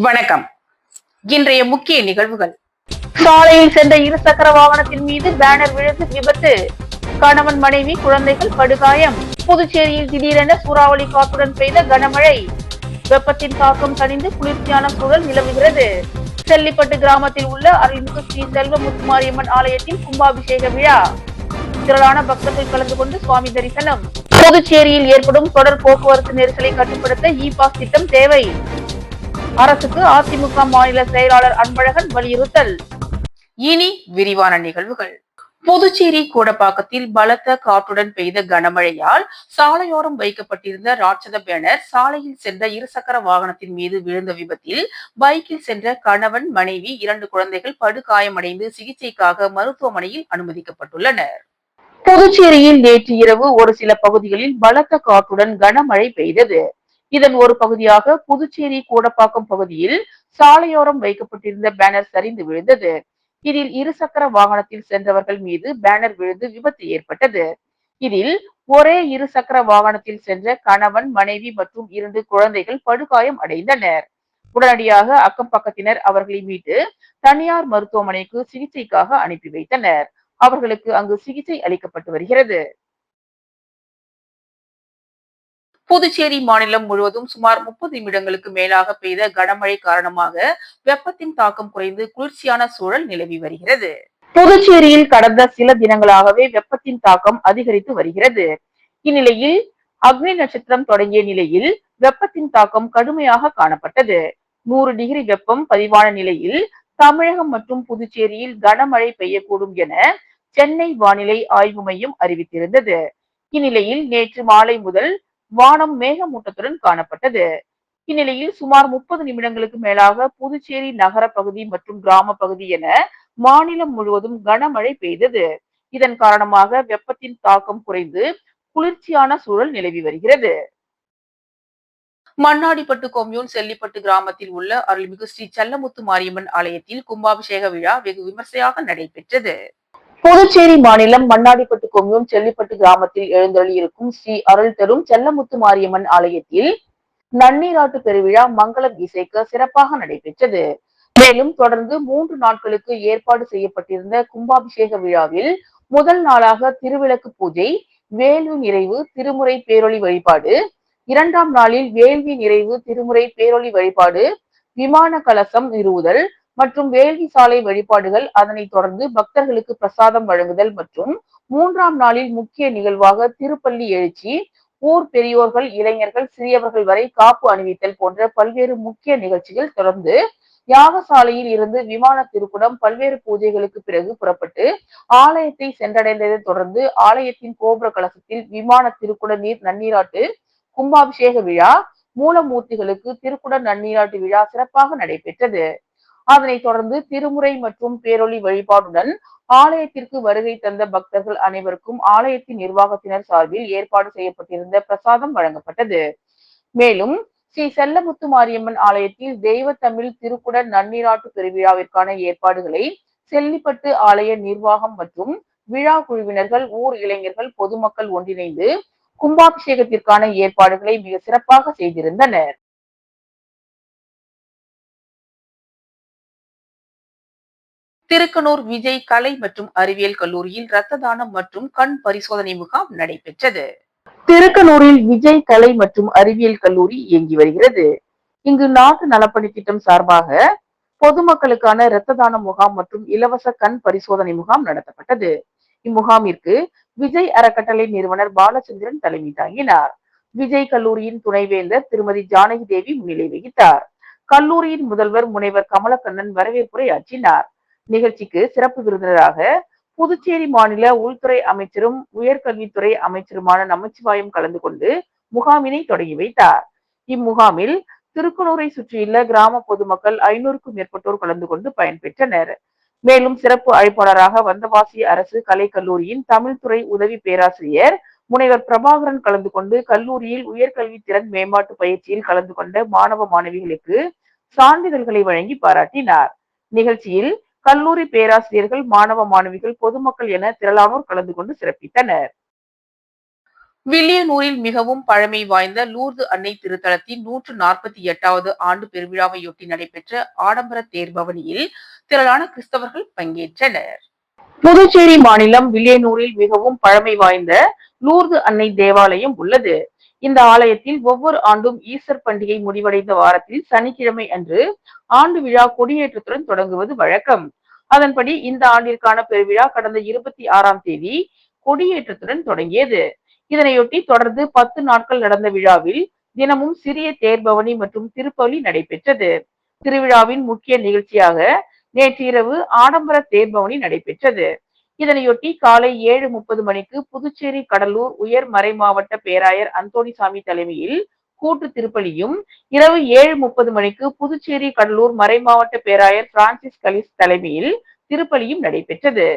வணக்கம். இன்றைய முக்கிய நிகழ்வுகள். சாலையில் சென்ற இருசக்கர வாகனத்தின் மீது பேனர் விழுந்து விபத்து, கணவன் மனைவி குழந்தைகள் படுகாயம். புதுச்சேரியில் திடீரென சூறாவளி காற்றுடன் பெய்த கனமழை, வெப்பத்தின் தாக்கம் தணிந்து குளிர்ச்சியான சூழல் நிலவுகிறது. செல்லிப்பட்டு கிராமத்தில் உள்ள அருள்மிகு ஸ்ரீ செல்வ முத்துமாரியம்மன் ஆலயத்தில் கும்பாபிஷேக விழா, திரளான பக்தர்கள் கலந்து கொண்டு சுவாமி தரிசனம். புதுச்சேரியில் ஏற்படும் தொடர் போக்குவரத்து நெரிசலை கட்டுப்படுத்த இ பாஸ் திட்டம் தேவை, அரசுக்கு அதிமுக மாநில செயலாளர் அன்பழகன் வலியுறுத்தல். இனி விரிவான நிகழ்வுகள். புதுச்சேரி கூடப்பாக்கத்தில் பலத்த காற்றுடன் பெய்த கனமழையால் சாலையோரம் வைக்கப்பட்டிருந்த ராட்சத பேனர் சாலையில் சென்ற இருசக்கர வாகனத்தின் மீது விழுந்த விபத்தில் பைக்கில் சென்ற கணவன் மனைவி 2 குழந்தைகள் படுகாயமடைந்து சிகிச்சைக்காக மருத்துவமனையில் அனுமதிக்கப்பட்டுள்ளனர். புதுச்சேரியில் நேற்று இரவு ஒரு சில பகுதிகளில் பலத்த காற்றுடன் கனமழை பெய்தது. இதன் ஒரு பகுதியாக புதுச்சேரி கூடப்பாக்கம் பகுதியில் சாலையோரம் வைக்கப்பட்டிருந்த பேனர் சரிந்து விழுந்தது. இதில் இருசக்கர வாகனத்தில் சென்றவர்கள் மீது பேனர் விழுந்து விபத்து ஏற்பட்டது. இதில் ஒரே இருசக்கர வாகனத்தில் சென்ற கணவன் மனைவி மற்றும் 2 குழந்தைகள் படுகாயம் அடைந்தனர். உடனடியாக அக்கம் பக்கத்தினர் அவர்களை மீட்டு தனியார் மருத்துவமனைக்கு சிகிச்சைக்காக அனுப்பி வைத்தனர். அவர்களுக்கு அங்கு சிகிச்சை அளிக்கப்பட்டு வருகிறது. புதுச்சேரி மாநிலம் முழுவதும் சுமார் 30 நிமிடங்களுக்கு மேலாக பெய்த கனமழை காரணமாக வெப்பத்தின் தாக்கம் குறைந்து குளிர்ச்சியான சூழல் நிலவி வருகிறது. புதுச்சேரியில் கடந்த சில தினங்களாகவே வெப்பத்தின் தாக்கம் அதிகரித்து வருகிறது. இந்நிலையில் அக்னி நட்சத்திரம் தொடங்கிய நிலையில் வெப்பத்தின் தாக்கம் கடுமையாக காணப்பட்டது. 100 டிகிரி வெப்பம் பதிவான நிலையில் தமிழகம் மற்றும் புதுச்சேரியில் கனமழை பெய்யக்கூடும் என சென்னை வானிலை ஆய்வு மையம் அறிவித்திருந்தது. இந்நிலையில் நேற்று மாலை முதல் வானம் மேகமூட்டத்துடன் காணப்பட்டது. இந்நிலையில் சுமார் 30 நிமிடங்களுக்கு மேலாக புதுச்சேரி நகர பகுதி மற்றும் கிராம பகுதி என மாநிலம் முழுவதும் கனமழை பெய்தது. இதன் காரணமாக வெப்பத்தின் தாக்கம் குறைந்து குளிர்ச்சியான சூழல் நிலவி வருகிறது. மண்ணாடிப்பட்டு கொம்யூன் செல்லிப்பட்டு கிராமத்தில் உள்ள அருள்மிகு ஸ்ரீ செல்லமுத்து மாரியம்மன் ஆலயத்தில் கும்பாபிஷேக விழா வெகு விமர்சையாக நடைபெற்றது. புதுச்சேரி மாநிலம் மண்ணாடிப்பட்டு கொம்யூன் செல்லிப்பட்டு கிராமத்தில் எழுந்தருளி இருக்கும் ஸ்ரீ அருள் தரும் செல்லமுத்து மாரியம்மன் ஆலயத்தில் நன்னீராட்டு பெருவிழா மங்களம் இசைக்க சிறப்பாக நடைபெற்றது. மேலும் தொடர்ந்து 3 நாட்களுக்கு ஏற்பாடு செய்யப்பட்டிருந்த கும்பாபிஷேக விழாவில் முதல் நாளாக திருவிளக்கு பூஜை, வேள்வி நிறைவு, திருமுறை பேரொளி வழிபாடு, 2ஆம் நாளில் வேள்வி நிறைவு, திருமுறை பேரொளி வழிபாடு, விமான கலசம் நிறுவுதல் மற்றும் வேள்வி சாலை வழிபாடுகள், அதனைத் தொடர்ந்து பக்தர்களுக்கு பிரசாதம் வழங்குதல் மற்றும் 3ஆம் நாளில் முக்கிய நிகழ்வாக திருப்பள்ளி எழுச்சி, ஊர் பெரியோர்கள், இளைஞர்கள், சிறியவர்கள் வரை காப்பு அணிவித்தல் போன்ற பல்வேறு முக்கிய நிகழ்ச்சிகள் தொடர்ந்து யாகசாலையில் இருந்து விமான திருக்குடம் பல்வேறு பூஜைகளுக்கு பிறகு புறப்பட்டு ஆலயத்தை சென்றடைந்ததை தொடர்ந்து ஆலயத்தின் கோபுர கலசத்தில் விமான திருக்குட நீர் நன்னீராட்டு கும்பாபிஷேக விழா, மூலமூர்த்திகளுக்கு திருக்குட நன்னீராட்டு விழா சிறப்பாக நடைபெற்றது. அதனைத் தொடர்ந்து திருமுறை மற்றும் பேரொளி வழிபாடுடன் ஆலயத்திற்கு வருகை தந்த பக்தர்கள் அனைவருக்கும் ஆலயத்தின் நிர்வாகத்தினர் சார்பில் ஏற்பாடு செய்யப்பட்டிருந்த பிரசாதம் வழங்கப்பட்டது. மேலும் ஸ்ரீ செல்லமுத்து மாரியம்மன் ஆலயத்தில் தெய்வ தமிழ் திருக்குட நன்னீராட்டு பெருவிழாவிற்கான ஏற்பாடுகளை செல்லிப்பட்டு ஆலய நிர்வாகம் மற்றும் விழா குழுவினர்கள், ஊர் இளைஞர்கள், பொதுமக்கள் ஒன்றிணைந்து கும்பாபிஷேகத்திற்கான ஏற்பாடுகளை மிக சிறப்பாக செய்திருந்தனர். திருக்கனூர் விஜய் கலை மற்றும் அறிவியல் கல்லூரியில் இரத்த தானம் மற்றும் கண் பரிசோதனை முகாம் நடைபெற்றது. திருக்கனூரில் விஜய் கலை மற்றும் அறிவியல் கல்லூரி இயங்கி வருகிறது. இங்கு நாட்டு நலப்பணி திட்டம் சார்பாக பொதுமக்களுக்கான இரத்த தான முகாம் மற்றும் இலவச கண் பரிசோதனை முகாம் நடத்தப்பட்டது. இம்முகாமிற்கு விஜய் அறக்கட்டளை நிறுவனர் பாலச்சந்திரன் தலைமை தாங்கினார். விஜய் கல்லூரியின் துணைவேந்தர் திருமதி ஜானகி தேவி முன்னிலை வகித்தார். கல்லூரியின் முதல்வர் முனைவர் கமலக்கண்ணன் வரவேற்புரை ஆற்றினார். நிகழ்ச்சிக்கு சிறப்பு விருந்தினராக புதுச்சேரி மாநில உள்துறை அமைச்சரும் உயர்கல்வித்துறை அமைச்சருமான நமச்சிவாயம் கலந்து கொண்டு முகாமினை தொடங்கி வைத்தார். இம்முகாமில் திருக்குனூரை சுற்றியுள்ள கிராம பொதுமக்கள் 500க்கும் மேற்பட்டோர் கலந்து கொண்டு பயன்பெற்றனர். மேலும் சிறப்பு அழைப்பாளராக வந்தவாசி அரசு கலைக்கல்லூரியின் தமிழ்துறை உதவி பேராசிரியர் முனைவர் பிரபாகரன் கலந்து கொண்டு கல்லூரியில் உயர்கல்வி திறன் மேம்பாட்டு பயிற்சியில் கலந்து கொண்ட மாணவ மாணவிகளுக்கு சான்றிதழ்களை வழங்கி பாராட்டினார். நிகழ்ச்சியில் கல்லூரி பேராசிரியர்கள், மாணவ மாணவிகள், பொதுமக்கள் என திரளானோர் கலந்து கொண்டு சிறப்பித்தனர். வில்லியனூரில் மிகவும் பழமை வாய்ந்த லூர்து அன்னை திருத்தலத்தின் 148வது ஆண்டு பெருவிழாவையொட்டி நடைபெற்ற ஆடம்பர தேர்பவனியில் திரளான கிறிஸ்தவர்கள் பங்கேற்றனர். புதுச்சேரி மாநிலம் வில்லியனூரில் மிகவும் பழமை வாய்ந்த லூர்து அன்னை தேவாலயம் உள்ளது. இந்த ஆலயத்தில் ஒவ்வொரு ஆண்டும் ஈஸ்டர் பண்டிகை முடிவடைந்த வாரத்தில் சனிக்கிழமை அன்று ஆண்டு விழா கொடியேற்றத்துடன் தொடங்குவது வழக்கம். அதன்படி இந்த ஆண்டிற்கான பெருவிழா கடந்த 26ஆம் தேதி கொடியேற்றத்துடன் தொடங்கியது. இதனையொட்டி தொடர்ந்து 10 நாட்கள் நடந்த விழாவில் தினமும் சிறிய தேர்பவனி மற்றும் திருப்பலி நடைபெற்றது. திருவிழாவின் முக்கிய நிகழ்ச்சியாக நேற்றிரவு ஆடம்பர தேர்பவனி நடைபெற்றது. இதனையொட்டி காலை 7:30 மணிக்கு புதுச்சேரி கடலூர் உயர் மறைமாவட்ட பேராயர் அந்தோணிசாமி தலைமையில் கூட்டு திருப்பலியும், இரவு 7:30 மணிக்கு புதுச்சேரி கடலூர் மறைமாவட்ட பேராயர் பிரான்சிஸ் கலிஸ் தலைமையில் திருப்பலியும் நடைபெற்றது.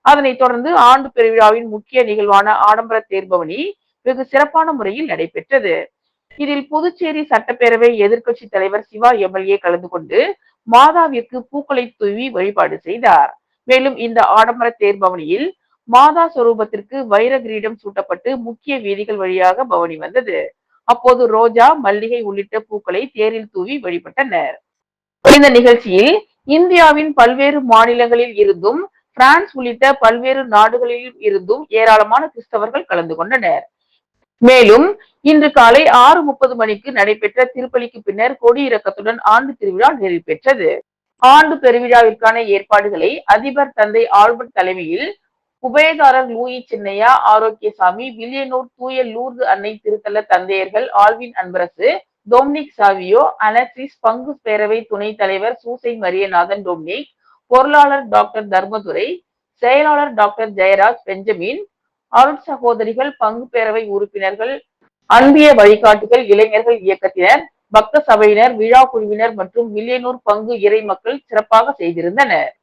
அதனைத் தொடர்ந்து ஆண்டு பெருவிழாவின் முக்கிய நிகழ்வான ஆடம்பர தேர்பவனி வெகு சிறப்பான முறையில் நடைபெற்றது. இதில் புதுச்சேரி சட்டப்பேரவை எதிர்க்கட்சி தலைவர் சிவா எம்எல்ஏ கலந்து கொண்டு மாதாவிற்கு பூக்களை தூவி வழிபாடு செய்தார். மேலும் இந்த ஆடம்பர தேர்பவனியில் மாதா சொரூபத்திற்கு வைர கிரீடம் சூட்டப்பட்டு முக்கிய வீதிகள் வழியாக பவனி வந்தது. அப்போது ரோஜா, மல்லிகை உள்ளிட்ட பூக்களை தேரில் தூவி வழிபட்டனர். இந்த நிகழ்ச்சியில் இந்தியாவின் பல்வேறு மாநிலங்களில் இருந்தும் பிரான்ஸ் உள்ளிட்ட பல்வேறு நாடுகளில் இருந்தும் ஏராளமான கிறிஸ்தவர்கள் கலந்து கொண்டனர். மேலும் இன்று காலை 6:30 மணிக்கு நடைபெற்ற திருப்பலிக்கு பின்னர் கொடியிறக்கத்துடன் ஆண்டு திருவிழா நிறைவு பெற்றது. ஆண்டு பெருவிழாவிற்கான ஏற்பாடுகளை அதிபர் தந்தை ஆல்பர்ட் தலைமையில் உபயதாரர் லூயி சின்னையா, ஆரோக்கியசாமி, வில்லியனூர் தூய லூர்து அன்னை திருத்தல தந்தையர்கள் Alvin Anbarasu, Dominic Savio, Alexis, பங்கு பேரவை துணைத் தலைவர் சூசை மரியநாதன் டொமினிக், பொருளாளர் டாக்டர் தர்மதுரை, செயலாளர் டாக்டர் ஜெயராஜ் பெஞ்சமின், அருட்சகோதரிகள், பங்கு பேரவை உறுப்பினர்கள், அன்பிய வழிகாட்டுகள், இளைஞர்கள் இயக்கத்தினர், பக்த சபையினர், விழா குழுவினர் மற்றும் வில்லியனூர் பங்கு இறை மக்கள் சிறப்பாக செய்திருந்தனர்.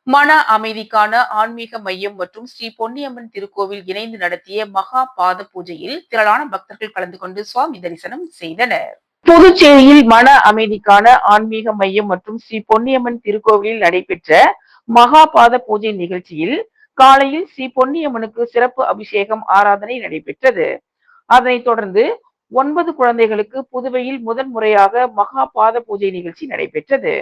மன அமைதிக்கான ஆன்மீக மையம் மற்றும் ஸ்ரீ பொன்னியம்மன் திருக்கோவில் இணைந்து நடத்திய மகா பாத பூஜையில் திரளான பக்தர்கள் கலந்து கொண்டு சுவாமி தரிசனம் செய்தனர். புதுச்சேரியில் மன அமைதிக்கான ஆன்மீக மையம் மற்றும் ஸ்ரீ பொன்னியம்மன் திருக்கோவிலில் நடைபெற்ற மகா பாத பூஜை நிகழ்ச்சியில் காலையில் ஸ்ரீ பொன்னியம்மனுக்கு சிறப்பு அபிஷேகம் ஆராதனை நடைபெற்றது. அதனைத் தொடர்ந்து 9 குழந்தைகளுக்கு புதுவையில் முதன்முறையாக மகா பாத பூஜை நிகழ்ச்சி நடைபெற்றது.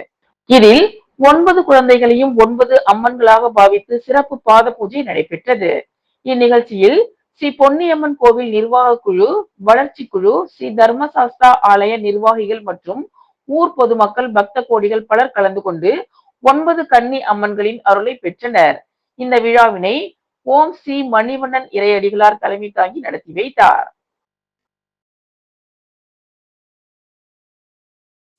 இதில் 9 குழந்தைகளையும் 9 அம்மன்களாக பாவித்து சிறப்பு பாத பூஜை நடைபெற்றது. இந்நிகழ்ச்சியில் ஸ்ரீ பொன்னியம்மன் கோவில் நிர்வாக குழு, வளர்ச்சி குழு, ஸ்ரீ தர்மசாஸ்தா ஆலய நிர்வாகிகள் மற்றும் ஊர் பொதுமக்கள், பக்த கோடிகள் பலர் கலந்து கொண்டு 9 கன்னி அம்மன்களின் அருளை பெற்றனர். இந்த விழாவினை ஓம் ஸ்ரீ மணிவண்ணன் இறையடிகளார் தலைமை தாங்கி நடத்தி வைத்தார்.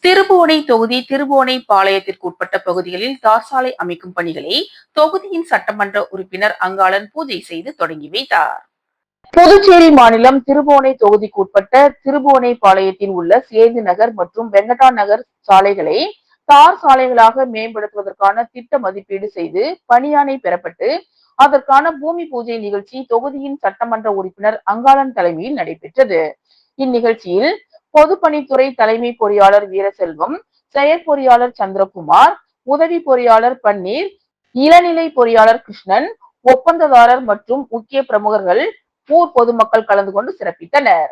திருபுவனை தொகுதி திருபுவனை பாளையத்திற்கு உட்பட்ட பகுதிகளில் தார் சாலை அமைக்கும் பணிகளை தொகுதியின் சட்டமன்ற உறுப்பினர் அங்காளன் பூஜை செய்து தொடங்கி வைத்தார். புதுச்சேரி மாநிலம் திருபுவனை தொகுதிக்கு உட்பட்ட திருபுவனை பாளையத்தில் உள்ள சேது நகர் மற்றும் வெங்கடா நகர் சாலைகளை தார் சாலைகளாக மேம்படுத்துவதற்கான திட்ட மதிப்பீடு செய்து பணியாணை பெறப்பட்டு அதற்கான பூமி பூஜை நிகழ்ச்சி தொகுதியின் சட்டமன்ற உறுப்பினர் அங்காளன் தலைமையில் நடைபெற்றது. இந்நிகழ்ச்சியில் பொதுப்பணித்துறை தலைமை பொறியாளர் வீரசெல்வம், செயற்பொறியாளர் சந்திரகுமார், உதவி பொறியாளர் பன்னீர், இளநிலை பொறியாளர் கிருஷ்ணன், ஒப்பந்ததாரர் மற்றும் முக்கிய பிரமுகர்கள், ஊர் பொதுமக்கள் கலந்து கொண்டு சிறப்பித்தனர்.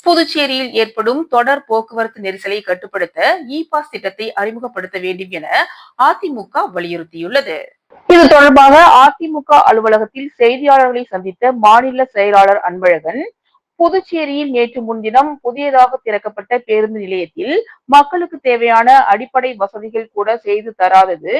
புதுச்சேரியில் ஏற்படும் தொடர் போக்குவரத்து நெரிசலை கட்டுப்படுத்த இ பாஸ் திட்டத்தை அறிமுகப்படுத்த வேண்டும் என அதிமுக வலியுறுத்தியுள்ளது. இது தொடர்பாக அதிமுக அலுவலகத்தில் செய்தியாளர்களை சந்தித்த மாநில செயலாளர் அன்பழகன், புதுச்சேரியில் நேற்று முன்தினம் புதியதாக திறக்கப்பட்ட பேருந்து நிலையத்தில் மக்களுக்கு தேவையான அடிப்படை வசதிகள் கூட செய்து தராதது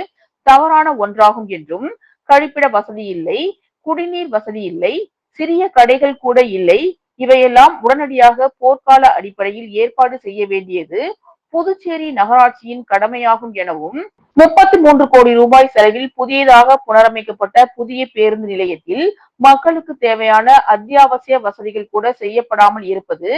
தவறான ஒன்றாகும் என்றும், கழிப்பிட வசதி இல்லை, குடிநீர் வசதி இல்லை, சிறிய கடைகள் கூட இல்லை, இவையெல்லாம் உடனடியாக போர்க்கால அடிப்படையில் ஏற்பாடு செய்ய வேண்டியது புதுச்சேரி நகராட்சியின் கடமையாகும் எனவும், 33 கோடி ரூபாய் செலவில் புதியதாக புனரமைக்கப்பட்ட புதிய பேருந்து நிலையத்தில் மக்களுக்கு தேவையான அத்தியாவசிய வசதிகள் கூட செய்யப்படாமல் இருப்பது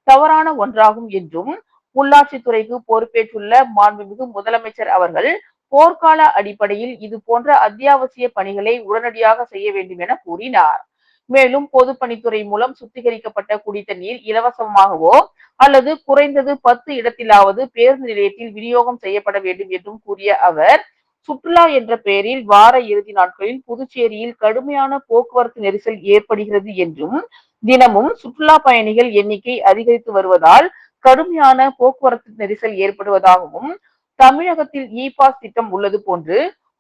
தவறான ஒன்றாகும் என்றும், உள்ளாட்சித்துறைக்கு பொறுப்பேற்றுள்ள மாண்புமிகு முதலமைச்சர் அவர்கள் போர்க்கால அடிப்படையில் இது போன்ற அத்தியாவசிய பணிகளை உடனடியாக செய்ய வேண்டும் என கூறினார். மேலும் பொதுப்பணித்துறை மூலம் சுத்திகரிக்கப்பட்ட குடித்தண்ணீர் இலவசமாகவோ அல்லது குறைந்தது 10 இடத்திலாவது பேருந்து நிலையத்தில் விநியோகம் செய்யப்பட வேண்டும் என்றும் கூறிய அவர், சுற்றுலா என்ற பெயரில் வார இறுதி நாட்களில் புதுச்சேரியில் கடுமையான போக்குவரத்து நெரிசல் ஏற்படுகிறது என்றும், தினமும் சுற்றுலா பயணிகள் எண்ணிக்கை அதிகரித்து வருவதால் கடுமையான போக்குவரத்து நெரிசல் ஏற்படுவதாகவும், தமிழகத்தில் இ பாஸ் திட்டம் உள்ளது போன்று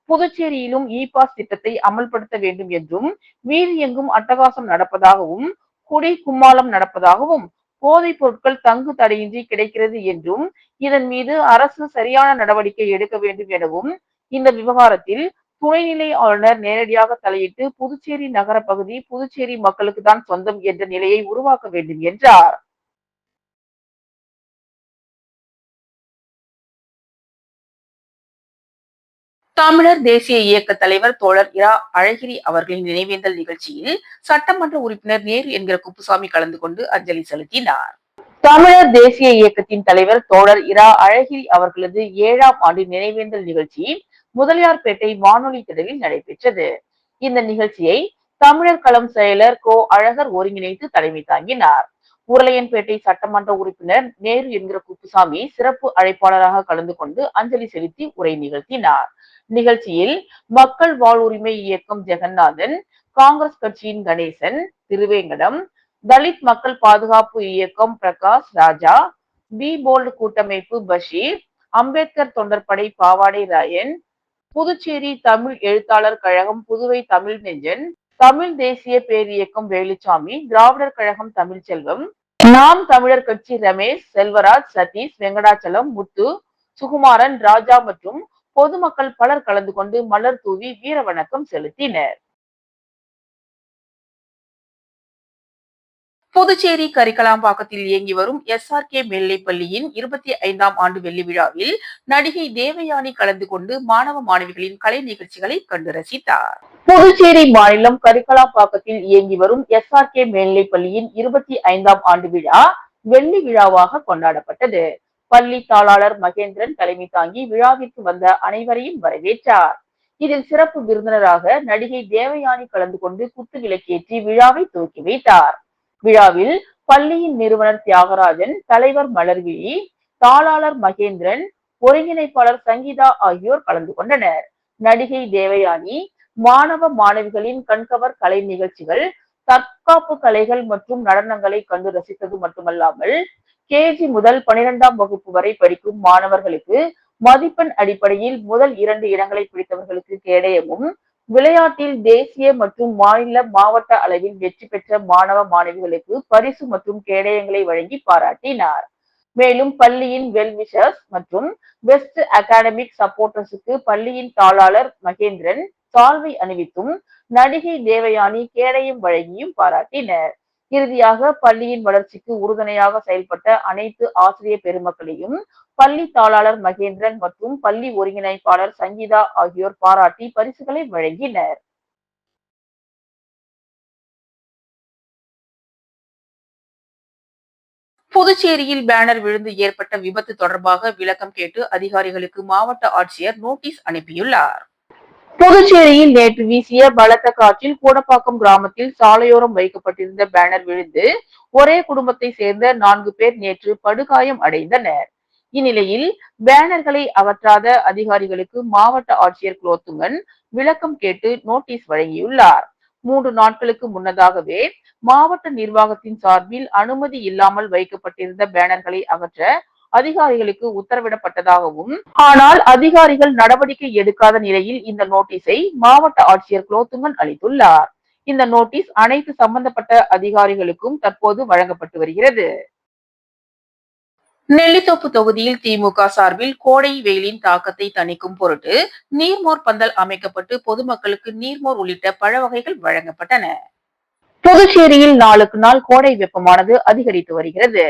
புதுச்சேரியிலும் இ பாஸ் திட்டத்தை அமல்படுத்த வேண்டும் என்றும், வீதி எங்கும் அட்டகாசம் நடப்பதாகவும், குடி கும்மாளம் நடப்பதாகவும், போதைப் பொருட்கள் தங்கு தடையின்றி கிடைக்கிறது என்றும், இதன் மீது அரசு சரியான நடவடிக்கை எடுக்க வேண்டும் எனவும், இந்த விவகாரத்தில் துணைநிலை ஆளுநர் நேரடியாக தலையிட்டு புதுச்சேரி நகர பகுதி புதுச்சேரி மக்களுக்கு தான் சொந்தம் என்ற நிலையை உருவாக்க வேண்டும் என்றார். தமிழர் தேசிய இயக்க தலைவர் தோழர் இரா அழகிரி அவர்களின் நினைவேந்தல் நிகழ்ச்சியில் சட்டமன்ற உறுப்பினர் நேரு என்கிற குப்புசாமி கலந்து கொண்டு அஞ்சலி செலுத்தினார். தமிழர் தேசிய இயக்கத்தின் தலைவர் தோழர் இரா அழகிரி அவர்களது 7ஆம் ஆண்டு நினைவேந்தல் நிகழ்ச்சி முதலியார்பேட்டை வானொலி திடலில் நடைபெற்றது. இந்த நிகழ்ச்சியை தமிழர் களம் செயலர் கோ அழகர் ஒருங்கிணைத்து தலைமை தாங்கினார். உருளையன்பேட்டை சட்டமன்ற உறுப்பினர் நேரு என்கிற குப்புசாமி சிறப்பு அழைப்பாளராக கலந்து கொண்டு அஞ்சலி செலுத்தி உரை நிகழ்த்தினார். நிகழ்ச்சியில் மக்கள் வாழ்வுரிமை இயக்கம் ஜெகநாதன், காங்கிரஸ் கட்சியின் கணேசன், திருவேங்கடம், தலித் மக்கள் பாதுகாப்பு இயக்கம் பிரகாஷ் ராஜா, பி போல்ட் கூட்டமைப்பு பஷீர், அம்பேத்கர் தொண்டர்படை பாவாடை ராயன், புதுச்சேரி தமிழ் எழுத்தாளர் கழகம் புதுவை தமிழ் நெஞ்சன், தமிழ் தேசிய பேரியக்கம் வேலுச்சாமி, திராவிடர் கழகம் தமிழ்ச்செல்வம், நாம் தமிழர் கட்சி ரமேஷ், செல்வராஜ், சதீஷ், வெங்கடாச்சலம், முத்து, சுகுமாரன், ராஜா மற்றும் பொதுமக்கள் பலர் கலந்து கொண்டு மலர் தூவி வீர வணக்கம் செலுத்தினர். புதுச்சேரி கரிக்கலாம்பாக்கத்தில் இயங்கி வரும் SRK மேல்நிலைப்பள்ளியின் 25ஆம் ஆண்டு வெள்ளி விழாவில் நடிகை தேவயானி கலந்து கொண்டு மாணவ மாணவிகளின் கலை நிகழ்ச்சிகளை கண்டு ரசித்தார். புதுச்சேரி மாநிலம் கரிக்கலாம்பாக்கத்தில் இயங்கி வரும் SRK மேல்நிலைப்பள்ளியின் 25ஆம் ஆண்டு விழா வெள்ளி விழாவாக கொண்டாடப்பட்டது. பள்ளி தாளாளர் மகேந்திரன் தலைமை தாங்கி விழாவிற்கு வந்த அனைவரையும் வரவேற்றார். இதில் சிறப்பு விருந்தினராக நடிகை தேவயானி கலந்து கொண்டு குத்து விளக்கேற்றி விழாவை துவக்கி வைத்தார். விழாவில் பள்ளியின் நிறுவனர் தியாகராஜன், தலைவர் மலர்விழி, தாளாளர் மகேந்திரன், ஒருங்கிணைப்பாளர் சங்கீதா ஆகியோர் கலந்து கொண்டனர். நடிகை தேவயானி மாணவ மாணவிகளின் கண்கவர் கலை நிகழ்ச்சிகள், தற்காப்பு கலைகள் மற்றும் நடனங்களை கண்டு ரசித்தது மட்டுமல்லாமல் KG முதல் 12ஆம் வகுப்பு வரை படிக்கும் மாணவர்களுக்கு மதிப்பெண் அடிப்படையில் முதல் 2 இடங்களை பிடித்தவர்களுக்கு கேடயமும், விளையாட்டில் தேசிய மற்றும் மாநில மாவட்ட அளவில் வெற்றி பெற்ற மாணவ மாணவிகளுக்கு பரிசு மற்றும் கேடயங்களை வழங்கி பாராட்டினார். மேலும் பள்ளியின் வெல்விஷர்ஸ் மற்றும் பெஸ்ட் அகாடமிக் சப்போர்ட்டர்ஸுக்கு பள்ளியின் தாளாளர் மகேந்திரன் சால்வை அணிவித்தும் நடிகை தேவயானி கேடயம் வழங்கியும் பாராட்டினர். இறுதியாக பள்ளியின் வளர்ச்சிக்கு உறுதுணையாக செயல்பட்ட அனைத்து ஆசிரியர் பெருமக்களையும் பள்ளி தாளாளர் மகேந்திரன் மற்றும் பள்ளி ஒருங்கிணைப்பாளர் சங்கீதா ஆகியோர் பாராட்டி பரிசுகளை வழங்கினர். புதுச்சேரியில் பேனர் விழுந்து ஏற்பட்ட விபத்து தொடர்பாக விளக்கம் கேட்டு அதிகாரிகளுக்கு மாவட்ட ஆட்சியர் நோட்டீஸ் அனுப்பியுள்ளார். புதுச்சேரியில் நேற்று வீசிய பலத்த காற்றில் கூடப்பாக்கம் கிராமத்தில் சாலையோரம் வைக்கப்பட்டிருந்த பேனர் விழுந்து ஒரே குடும்பத்தை சேர்ந்த 4 பேர் நேற்று படுகாயம் அடைந்தனர். இந்நிலையில் பேனர்களை அகற்றாத அதிகாரிகளுக்கு மாவட்ட ஆட்சியர் குலோத்துங்கன் விளக்கம் கேட்டு நோட்டீஸ் வழங்கியுள்ளார். 3 நாட்களுக்கு முன்னதாகவே மாவட்ட நிர்வாகத்தின் சார்பில் அனுமதி இல்லாமல் வைக்கப்பட்டிருந்த பேனர்களை அகற்ற அதிகாரிகளுக்கு உத்தரவிடப்பட்டதாகவும், ஆனால் அதிகாரிகள் நடவடிக்கை எடுக்காத நிலையில் இந்த நோட்டீஸை மாவட்ட ஆட்சியர் குலோத்துங்கன் அளித்துள்ளார். இந்த நோட்டீஸ் அனைத்து சம்பந்தப்பட்ட அதிகாரிகளுக்கும் தற்போது வழங்கப்பட்டு வருகிறது. நெல்லித்தோப்பு தொகுதியில் திமுக சார்பில் கோடை வெயிலின் தாக்கத்தை தணிக்கும் பொருட்டு நீர்மோர் பந்தல் அமைக்கப்பட்டு பொதுமக்களுக்கு நீர்மோர் உள்ளிட்ட பழ வகைகள் வழங்கப்பட்டன. புதுச்சேரியில் நாளுக்கு நாள் கோடை வெப்பமானது அதிகரித்து வருகிறது.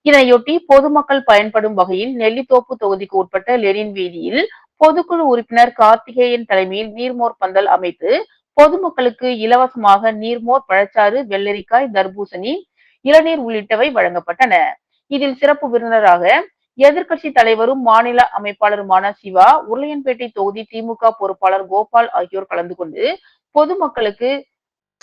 இதனையொட்டி பொதுமக்கள் பயன்படும் வகையில் நெல்லித்தோப்பு தொகுதிக்கு உட்பட்ட லெனின் வீதியில் பொதுக்குழு உறுப்பினர் கார்த்திகேயன் தலைமையில் நீர்மோர் பந்தல் அமைத்து பொதுமக்களுக்கு இலவசமாக நீர்மோர், பழச்சாறு, வெள்ளரிக்காய், தர்பூசணி, இளநீர் உள்ளிட்டவை வழங்கப்பட்டன. இதில் சிறப்பு விருந்தினராக எதிர்க்கட்சி தலைவரும் மாநில அமைப்பாளருமான சிவா, உருளையன்பேட்டை தொகுதி திமுக பொறுப்பாளர் கோபால் ஆகியோர் கலந்து கொண்டு பொதுமக்களுக்கு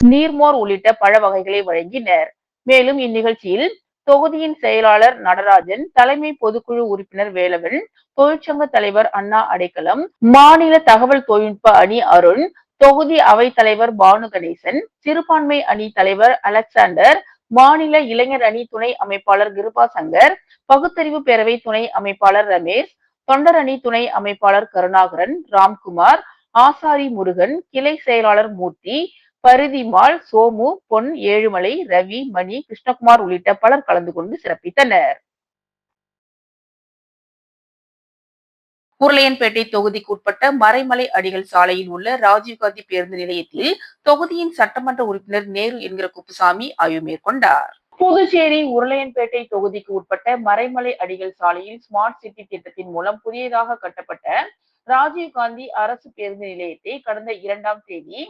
நீர்மோர் உள்ளிட்ட பழ வகைகளை வழங்கினர். மேலும் இந்நிகழ்ச்சியில் தொகுதியின் செயலாளர் நடராஜன், தலைமை பொதுக்குழு உறுப்பினர் வேலவன், தொழிற்சங்க தலைவர் அண்ணா அடைக்கலம், மாநில தகவல் தொழில்நுட்ப அணி அருண், தொகுதி அவைத் தலைவர் பானு கணேசன், சிறுபான்மை அணி தலைவர் அலெக்சாண்டர், மாநில இளைஞர் அணி துணை அமைப்பாளர் கிருபா சங்கர், பகுத்தறிவு பேரவை துணை அமைப்பாளர் ரமேஷ், தொண்டர் அணி துணை அமைப்பாளர் கருணாகரன், ராம்குமார், ஆசாரி முருகன், கிளை செயலாளர் மூர்த்தி, பரிதிமால், சோமு, பொன், ஏழுமலை, ரவி, மணி, கிருஷ்ணகுமார் உள்ளிட்ட பலர் கலந்து கொண்டு சிறப்பித்தனர். உருளையன்பேட்டை தொகுதிக்கு உட்பட்ட மறைமலை அடிகள் சாலையில் உள்ள ராஜீவ்காந்தி பேருந்து நிலையத்தில் தொகுதியின் சட்டமன்ற உறுப்பினர் நேரு என்கிற குப்புசாமி ஆய்வு மேற்கொண்டார். புதுச்சேரி உருளையன்பேட்டை தொகுதிக்கு உட்பட்ட மறைமலை அடிகள் சாலையில் ஸ்மார்ட் சிட்டி திட்டத்தின் மூலம் புதியதாக கட்டப்பட்ட ராஜீவ்காந்தி அரசு பேருந்து நிலையத்தை கடந்த 2ஆம் தேதி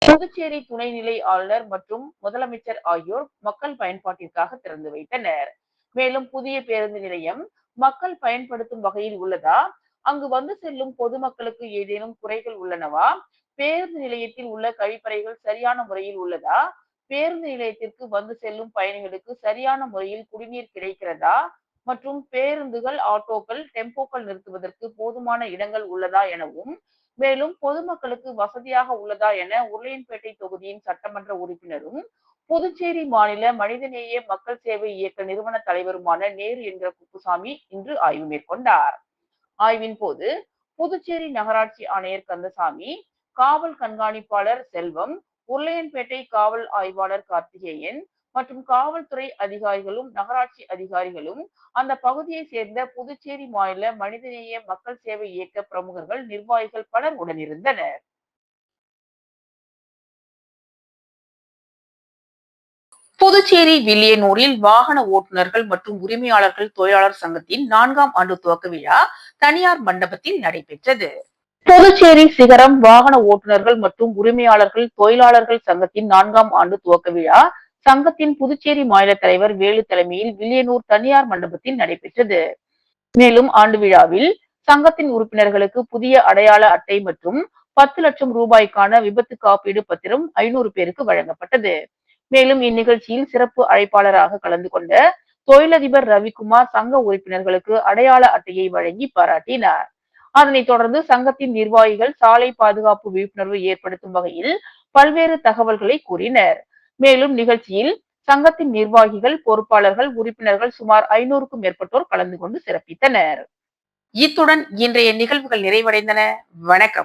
புதுச்சேரி துணைநிலை ஆளுநர் மற்றும் முதலமைச்சர் ஆகியோர் மக்கள் பயன்பாட்டிற்காக திறந்து வைத்தனர். மேலும் புதிய பேருந்து நிலையம் மக்கள் பயன்படுத்தும் வகையில் உள்ளதா, அங்கு வந்து செல்லும் பொதுமக்களுக்கு ஏதேனும் குறைகள் உள்ளனவா, பேருந்து நிலையத்தில் உள்ள கழிப்பறைகள் சரியான முறையில் உள்ளதா, பேருந்து நிலையத்திற்கு வந்து செல்லும் பயணிகளுக்கு சரியான முறையில் குடிநீர் கிடைக்கிறதா மற்றும் பேருந்துகள், ஆட்டோக்கள், டெம்போக்கள் நிறுத்துவதற்கு போதுமான இடங்கள் உள்ளதா எனவும், மேலும் பொதுமக்களுக்கு வசதியாக உள்ளதா என உருளையன்பேட்டை தொகுதியின் சட்டமன்ற உறுப்பினரும் புதுச்சேரி மாநில மனிதநேய மக்கள் சேவை இயக்க நிறுவன தலைவருமான நேரு என்கிற குப்புசாமி இன்று ஆய்வு மேற்கொண்டார். ஆய்வின் போது புதுச்சேரி நகராட்சி ஆணையர் கந்தசாமி, காவல் கண்காணிப்பாளர் செல்வம், உருளையன்பேட்டை காவல் ஆய்வாளர் கார்த்திகேயன் மற்றும் காவல்துறை அதிகாரிகளும் நகராட்சி அதிகாரிகளும் அந்த பகுதியை சேர்ந்த புதுச்சேரி மாநில மனிதநேய மக்கள் சேவை இயக்க பிரமுகர்கள், நிர்வாகிகள் பலர் உடனிருந்தனர். புதுச்சேரி வில்லியனூரில் வாகன ஓட்டுநர்கள் மற்றும் உரிமையாளர்கள் தொழிலாளர் சங்கத்தின் 4ஆம் ஆண்டு துவக்க விழா தனியார் மண்டபத்தில் நடைபெற்றது. புதுச்சேரி சிகரம் வாகன ஓட்டுநர்கள் மற்றும் உரிமையாளர்கள் தொழிலாளர்கள் சங்கத்தின் 4ஆம் ஆண்டு துவக்க விழா சங்கத்தின் புதுச்சேரி மாநில தலைவர் வேலு தலைமையில் வில்லியனூர் தனியார் மண்டபத்தில் நடைபெற்றது. மேலும் ஆண்டு விழாவில் சங்கத்தின் உறுப்பினர்களுக்கு புதிய அடையாள அட்டை மற்றும் 10 லட்சம் ரூபாய்க்கான விபத்து காப்பீடு பத்திரம் 500 பேருக்கு வழங்கப்பட்டது. மேலும் இந்நிகழ்ச்சியில் சிறப்பு அழைப்பாளராக கலந்து கொண்ட தொழிலதிபர் ரவிக்குமார் சங்க உறுப்பினர்களுக்கு அடையாள அட்டையை வழங்கி பாராட்டினார். அதனைத் தொடர்ந்து சங்கத்தின் நிர்வாகிகள் சாலை பாதுகாப்பு விழிப்புணர்வு ஏற்படுத்தும் வகையில் பல்வேறு தகவல்களை கூறினர். மேலும் நிகழ்ச்சியில் சங்கத்தின் நிர்வாகிகள், பொறுப்பாளர்கள், உறுப்பினர்கள் சுமார் 500க்கும் மேற்பட்டோர் கலந்து கொண்டு சிறப்பித்தனர். இத்துடன் இன்றைய நிகழ்வுகள் நிறைவடைந்தன. வணக்கம்.